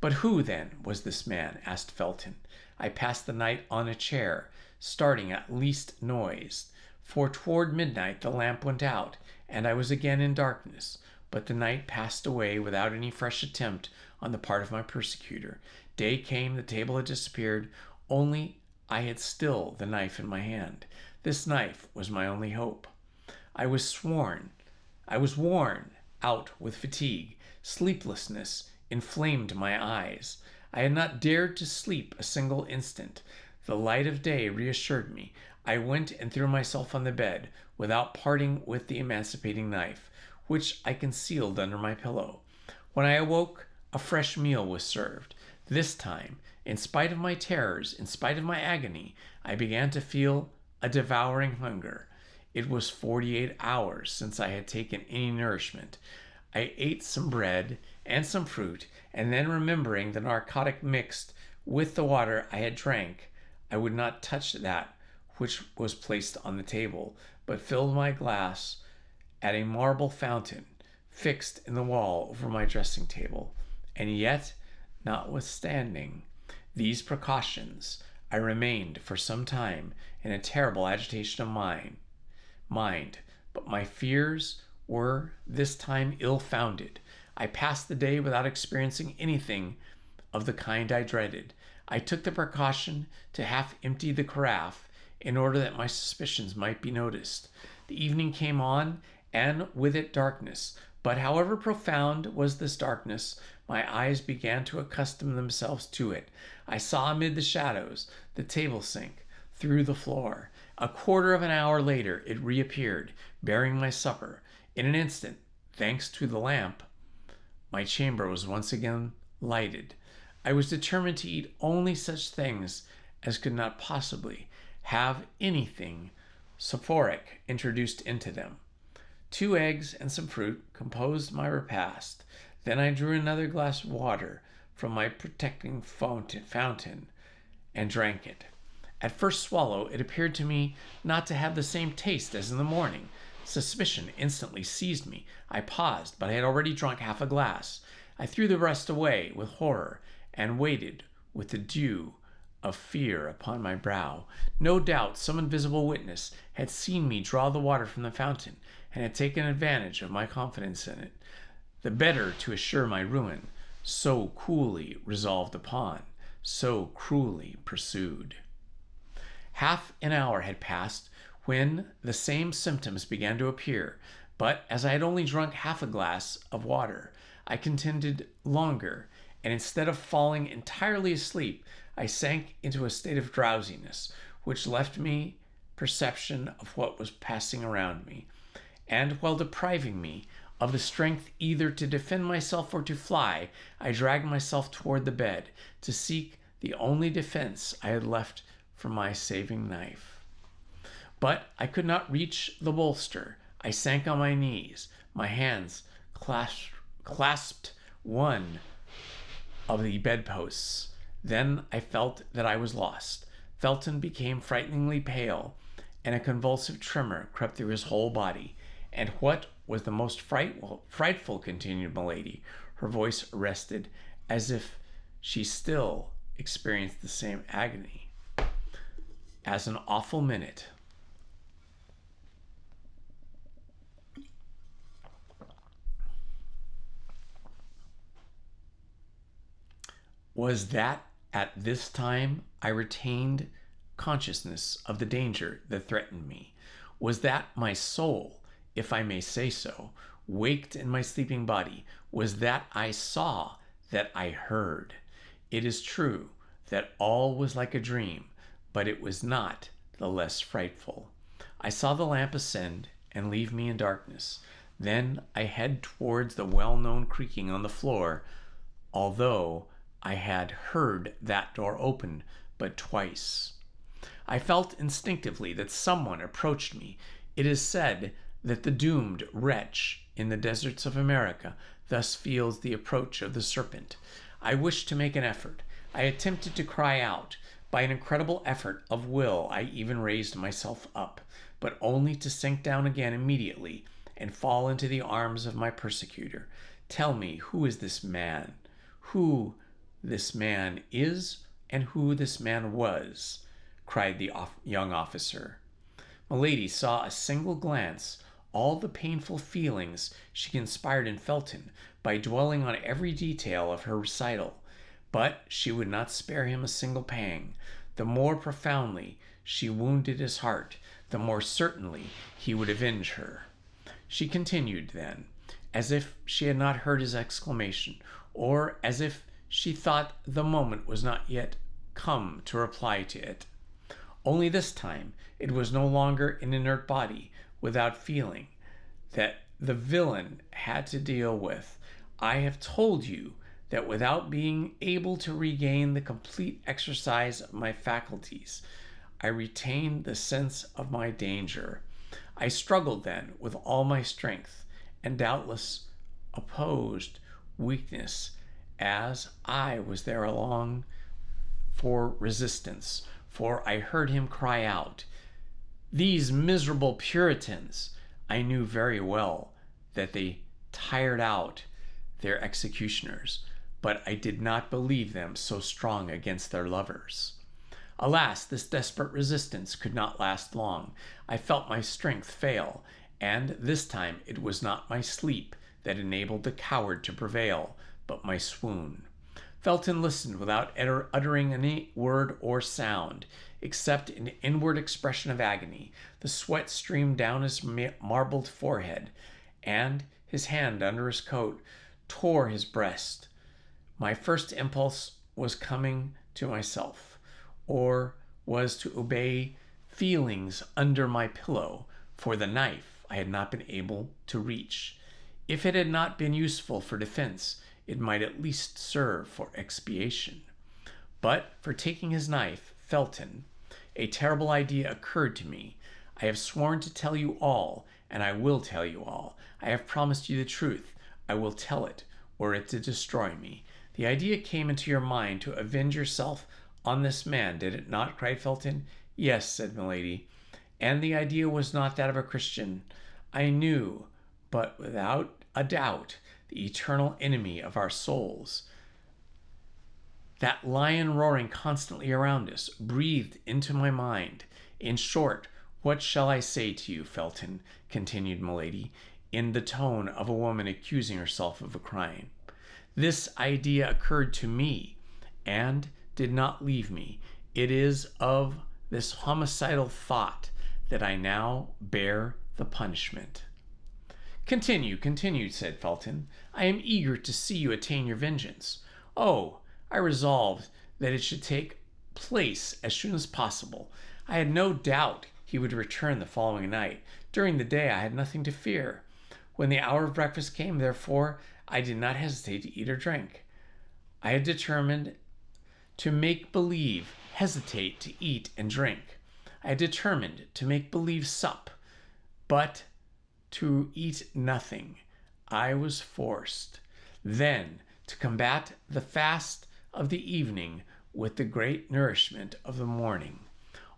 "But who, then, was this man?" asked Felton. I passed the night on a chair, starting at least noise, for toward midnight the lamp went out, and I was again in darkness. But the night passed away without any fresh attempt on the part of my persecutor. Day came, the table had disappeared, only I had still the knife in my hand. This knife was my only hope. I was worn out with fatigue. Sleeplessness inflamed my eyes. I had not dared to sleep a single instant. The light of day reassured me. I went and threw myself on the bed without parting with the emancipating knife, which I concealed under my pillow. When I awoke, a fresh meal was served. This time, in spite of my terrors, in spite of my agony, I began to feel a devouring hunger. It was 48 hours since I had taken any nourishment. I ate some bread and some fruit, and then remembering the narcotic mixed with the water I had drank, I would not touch that which was placed on the table, but filled my glass at a marble fountain fixed in the wall over my dressing table. And yet, notwithstanding these precautions, I remained for some time in a terrible agitation of mind, but my fears were this time ill-founded. I passed the day without experiencing anything of the kind I dreaded. I took the precaution to half empty the carafe in order that my suspicions might be noticed. The evening came on, and with it darkness. But however profound was this darkness, my eyes began to accustom themselves to it. I saw amid the shadows the table sink through the floor. A quarter of an hour later it reappeared, bearing my supper. In an instant, thanks to the lamp, my chamber was once again lighted. I was determined to eat only such things as could not possibly have anything soporific introduced into them. 2 eggs and some fruit composed my repast. Then I drew another glass of water from my protecting fountain and drank it. At first swallow, it appeared to me not to have the same taste as in the morning. Suspicion instantly seized me. I paused, but I had already drunk half a glass. I threw the rest away with horror and waited with the dew of fear upon my brow. No doubt some invisible witness had seen me draw the water from the fountain and had taken advantage of my confidence in it, the better to assure my ruin, so coolly resolved upon, so cruelly pursued. Half an hour had passed when the same symptoms began to appear, but as I had only drunk half a glass of water, I contended longer, and instead of falling entirely asleep, I sank into a state of drowsiness, which left me perception of what was passing around me, and while depriving me of the strength either to defend myself or to fly, I dragged myself toward the bed to seek the only defense I had left for my saving knife. But I could not reach the bolster. I sank on my knees. My hands clasped one of the bedposts. Then I felt that I was lost. Felton became frighteningly pale, and a convulsive tremor crept through his whole body. And what was the most frightful, continued Milady, her voice arrested, as if she still experienced the same agony, as an awful minute was that at this time I retained consciousness of the danger that threatened me. Was that my soul, if I may say so, waked in my sleeping body? Was that I saw, that I heard? It is true that all was like a dream, but it was not the less frightful. I saw the lamp ascend and leave me in darkness. Then I head towards the well-known creaking on the floor, although I had heard that door open but twice. I felt instinctively that someone approached me. It is said that the doomed wretch in the deserts of America thus feels the approach of the serpent. I wished to make an effort. I attempted to cry out. By an incredible effort of will, I even raised myself up, but only to sink down again immediately and fall into the arms of my persecutor. Tell me, who is this man? Who this man is, and who this man was, cried the young officer. Milady saw a single glance all the painful feelings she inspired in Felton by dwelling on every detail of her recital, but she would not spare him a single pang. the more profoundly she wounded his heart, the more certainly he would avenge her. She continued then, as if she had not heard his exclamation, or as if she thought the moment was not yet come to reply to it. Only this time it was no longer an inert body without feeling that the villain had to deal with. I have told you that without being able to regain the complete exercise of my faculties, I retained the sense of my danger. I struggled then with all my strength, and doubtless opposed weakness, as I was there along for resistance, for I heard him cry out, "These miserable Puritans!" I knew very well that they tired out their executioners, but I did not believe them so strong against their lovers. Alas, this desperate resistance could not last long. I felt my strength fail, and this time it was not my sleep that enabled the coward to prevail, but my swoon. Felton listened without uttering any word or sound, except an inward expression of agony. The sweat streamed down his marbled forehead, and his hand under his coat tore his breast. My first impulse was coming to myself, or was to obey feelings under my pillow, for the knife I had not been able to reach. If it had not been useful for defense, it might at least serve for expiation. But for taking his knife, Felton, a terrible idea occurred to me. I have sworn to tell you all, and I will tell you all. I have promised you the truth. I will tell it, were it to destroy me. The idea came into your mind to avenge yourself on this man, did it not? Cried Felton. Yes, said Milady, and the idea was not that of a Christian. I knew, but without a doubt, the eternal enemy of our souls, that lion roaring constantly around us, breathed into my mind. In short, what shall I say to you, Felton? Continued Milady, in the tone of a woman accusing herself of a crime. This idea occurred to me, and did not leave me. It is of this homicidal thought that I now bear the punishment. Continue, said Felton. I am eager to see you attain your vengeance. Oh, I resolved that it should take place as soon as possible. I had no doubt he would return the following night. During the day I had nothing to fear. When the hour of breakfast came, therefore, I did not hesitate to eat or drink. I had determined to make believe hesitate to eat and drink. I had determined to make believe sup, but to eat nothing. I was forced then to combat the fast of the evening with the great nourishment of the morning.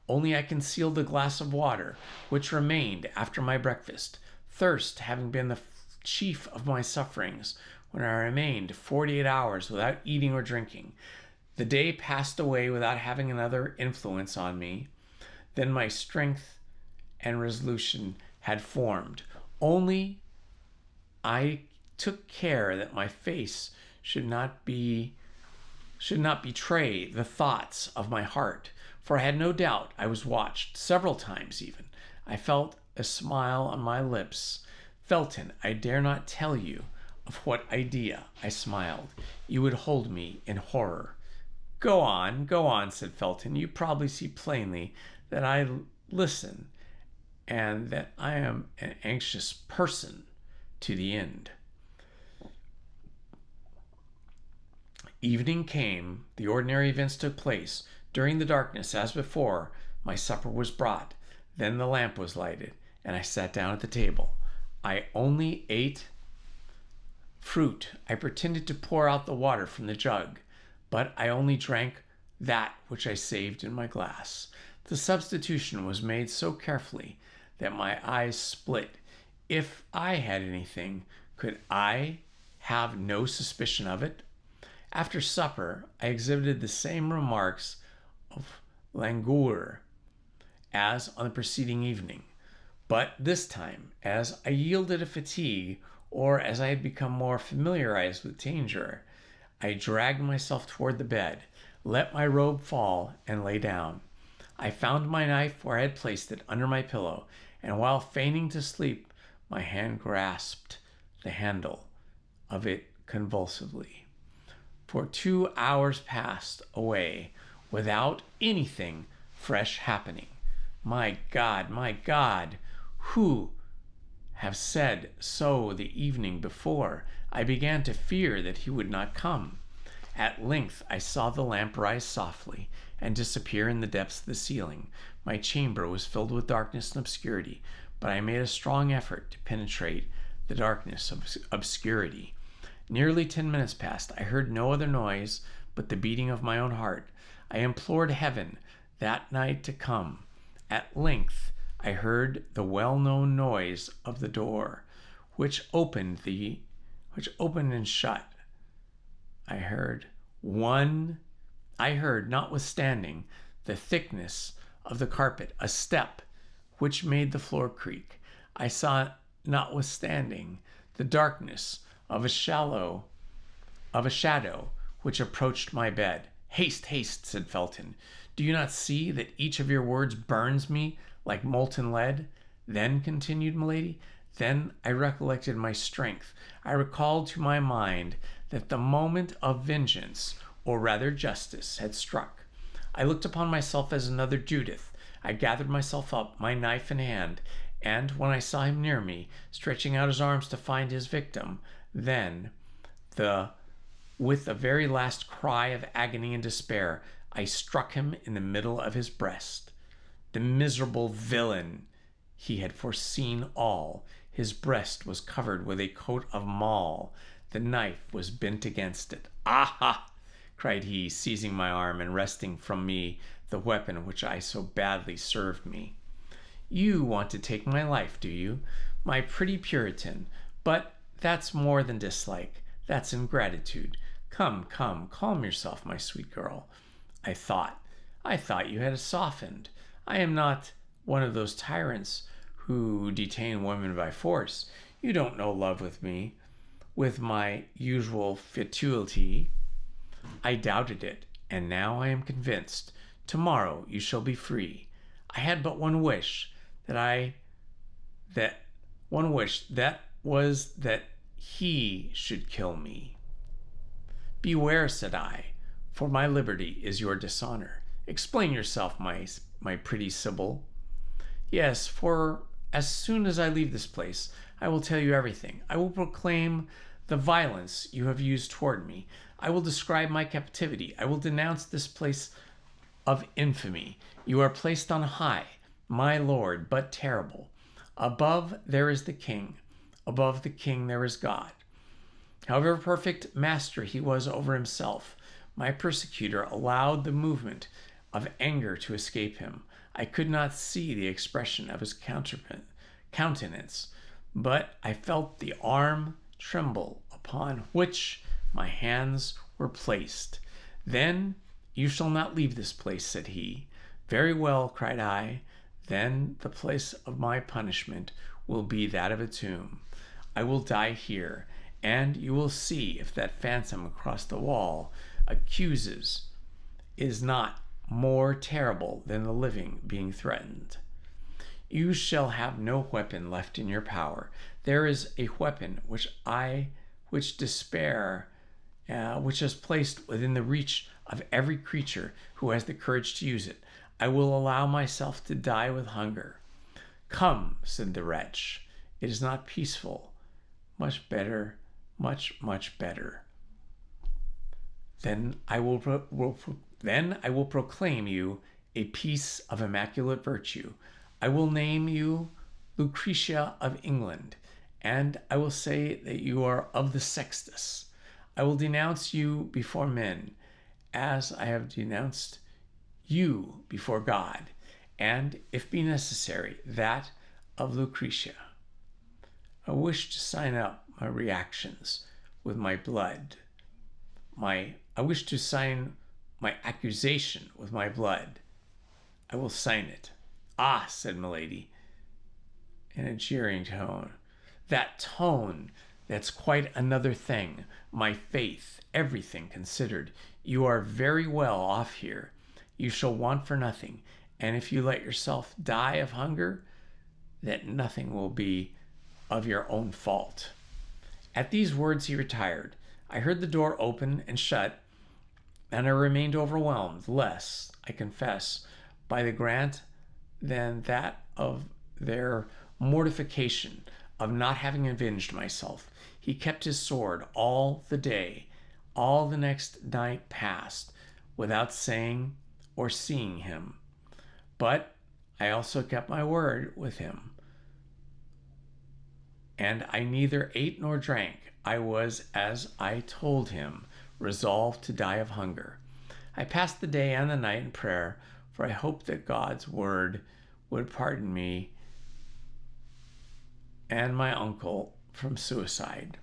Only I concealed the glass of water which remained after my breakfast, thirst having been the chief of my sufferings, when I remained 48 hours without eating or drinking. The day passed away without having another influence on me than my strength and resolution had formed. Only I took care that my face should not betray the thoughts of my heart, for I had no doubt I was watched, several times even. I felt a smile on my lips. Felton, I dare not tell you of what idea I smiled. You would hold me in horror. Go on, said Felton. You probably see plainly that I listen, and that I am an anxious person to the end. Evening came. The ordinary events took place. During the darkness, as before, my supper was brought. Then the lamp was lighted, and I sat down at the table. I only ate fruit. I pretended to pour out the water from the jug, but I only drank that which I saved in my glass. The substitution was made so carefully that my eyes split. If I had anything, could I have no suspicion of it? After supper, I exhibited the same remarks of languor as on the preceding evening, but this time, as I yielded to fatigue, or as I had become more familiarized with danger, I dragged myself toward the bed. let my robe fall, and lay down. I found my knife where I had placed it under my pillow, and while feigning to sleep, my hand grasped the handle of it convulsively. For 2 hours passed away without anything fresh happening. My God, who have said so the evening before? I began to fear that he would not come. At length I saw the lamp rise softly and disappear in the depths of the ceiling. My chamber was filled with darkness and obscurity, but I made a strong effort to penetrate the darkness of obscurity. Nearly 10 minutes passed. I heard no other noise but the beating of my own heart. I implored heaven that night to come. At length I heard the well-known noise of the door, which opened and shut. I heard, notwithstanding the thickness of the carpet, a step which made the floor creak. I saw, notwithstanding the darkness of a shadow which approached my bed. Haste, haste, said Felton. Do you not see that each of your words burns me like molten lead? Then, continued Milady, then I recollected my strength. I recalled to my mind that the moment of vengeance, or rather justice, had struck. I looked upon myself as another Judith. I gathered myself up, my knife in hand, and when I saw him near me, stretching out his arms to find his victim, then, with the very last cry of agony and despair, I struck him in the middle of his breast. The miserable villain! He had foreseen all. His breast was covered with a coat of mall. The knife was bent against it. "Aha!" cried he, seizing my arm and wresting from me the weapon which I so badly served me. "You want to take my life, do you? My pretty Puritan. But that's more than dislike. That's ingratitude. Come, calm yourself, my sweet girl. I thought you had softened. I am not one of those tyrants who detain women by force. You don't know love with me, with my usual fatuity." I doubted it, and now I am convinced. Tomorrow you shall be free. I had but one wish, that was that he should kill me. "Beware," said I, "for my liberty is your dishonor. Explain yourself, my pretty Sibyl." "Yes, for as soon as I leave this place, I will tell you everything. I will proclaim the violence you have used toward me. I will describe my captivity. I will denounce this place of infamy. You are placed on high, my lord, but terrible. Above there is the king. Above the king there is God. However perfect master he was over himself, my persecutor allowed the movement of anger to escape him. I could not see the expression of his countenance, but I felt the arm tremble upon which my hands were placed. "Then you shall not leave this place," said he. "Very well," cried I. "Then the place of my punishment will be that of a tomb. I will die here, and you will see if that phantom across the wall accuses is not more terrible than the living being threatened. You shall have no weapon left in your power. There is a weapon which despair has placed within the reach of every creature who has the courage to use it. I will allow myself to die with hunger." "Come," said the wretch, "it is not peaceful. Much better, much better. Then I will proclaim you a piece of immaculate virtue. I will name you Lucretia of England, and I will say that you are of the Sextus. I will denounce you before men, as I have denounced you before God, and, if be necessary, that of Lucretia. I wish to sign up my reactions with my blood. I wish to sign my accusation with my blood. I will sign it." "Ah," said Milady, in a jeering tone. "That tone! That's quite another thing. My faith, everything considered, you are very well off here. You shall want for nothing, and if you let yourself die of hunger, that nothing will be of your own fault. At these words he retired. I heard the door open and shut, and I remained overwhelmed, less, I confess, by the grant than that of their mortification of not having avenged myself. He kept his sword all the day. All the next night passed without saying or seeing him. But I also kept my word with him. And I neither ate nor drank. I was, as I told him, resolved to die of hunger. I passed the day and the night in prayer, for I hoped that God's word would pardon me and my uncle from suicide.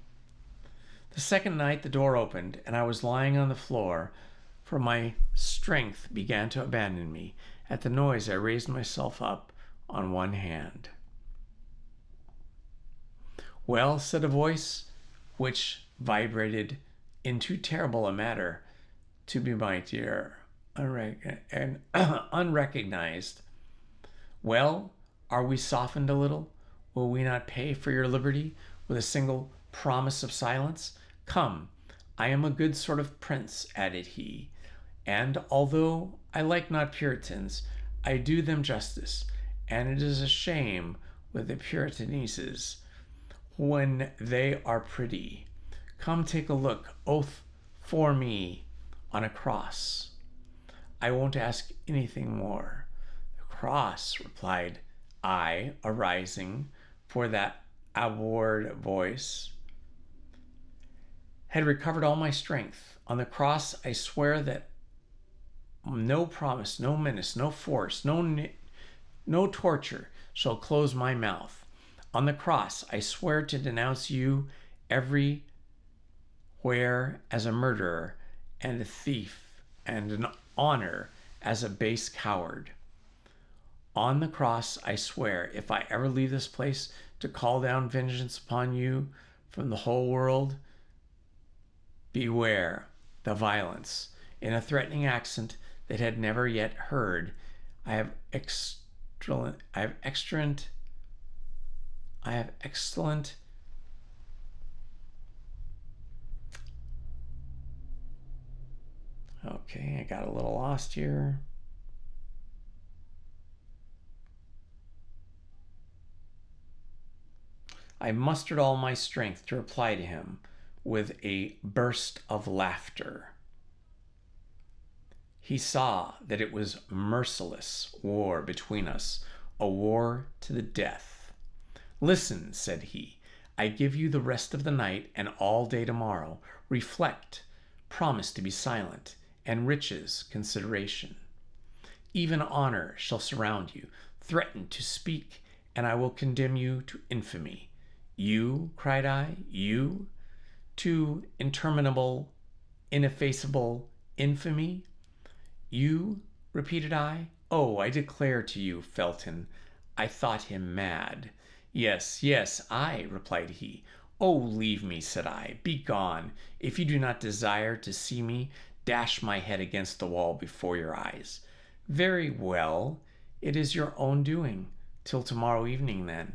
The second night the door opened, and I was lying on the floor, for my strength began to abandon me. At the noise I raised myself up on one hand. Well, said a voice, which vibrated in too terrible a matter to be my dear and unrecognized. Well, are we softened a little? Will we not pay for your liberty with a single promise of silence? Come, I am a good sort of prince, added he, and although I like not Puritans, I do them justice, and it is a shame with the Puritanesses when they are pretty. Come take a look, oath for me, on a cross. I won't ask anything more. The cross, replied I, arising, for that abhorred voice had recovered all my strength. On the cross I swear that no promise, no menace, no force, no torture shall close my mouth. On the cross I swear to denounce you everywhere as a murderer and a thief, and an honor as a base coward. On the cross I swear, if I ever leave this place, to call down vengeance upon you from the whole world. Beware the violence. In a threatening accent that had never yet heard, I have excellent. Okay, I got a little lost here. I mustered all my strength to reply to him with a burst of laughter. He saw that it was merciless war between us, a war to the death. Listen, said he, I give you the rest of the night and all day tomorrow. Reflect, promise to be silent, and riches consideration. Even honor shall surround you. Threaten to speak, and I will condemn you to infamy. You, cried I, you, to interminable, ineffaceable infamy? You, repeated I. Oh, I declare to you, Felton, I thought him mad. Yes, yes, I, replied he. Oh, leave me, said I. Be gone. If you do not desire to see me, dash my head against the wall before your eyes. Very well, it is your own doing. Till tomorrow evening, then.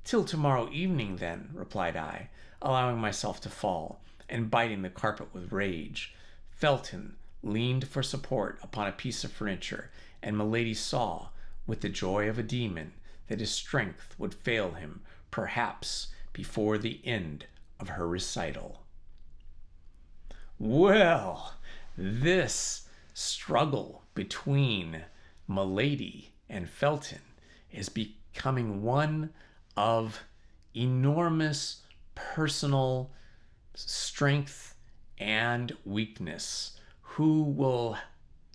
Till tomorrow evening, then, replied I, allowing myself to fall, and biting the carpet with rage. Felton leaned for support upon a piece of furniture, and Milady saw, with the joy of a demon, that his strength would fail him, perhaps before the end of her recital. Well, this struggle between Milady and Felton is becoming one of enormous personal strength and weakness. Who will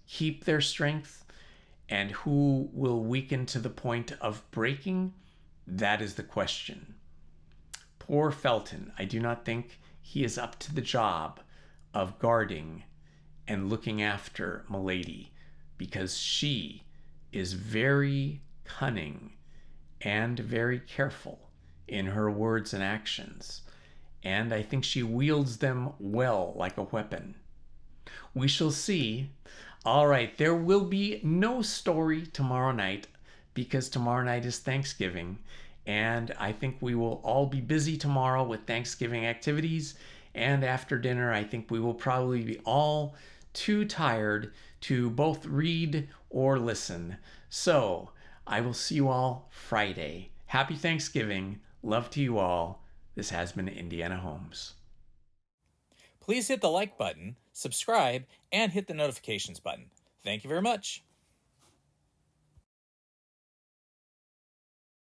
keep their strength and who will weaken to the point of breaking? That is the question. Poor Felton, I do not think he is up to the job of guarding and looking after Milady, because she is very cunning and very careful in her words and actions. and I think she wields them well like a weapon. We shall see. All right, there will be no story tomorrow night because tomorrow night is Thanksgiving. And I think we will all be busy tomorrow with Thanksgiving activities. And after dinner, I think we will probably be all too tired to both read or listen. So I will see you all Friday. Happy Thanksgiving. Love to you all. This has been Indiana Homes. Please hit the like button, subscribe, and hit the notifications button. Thank you very much.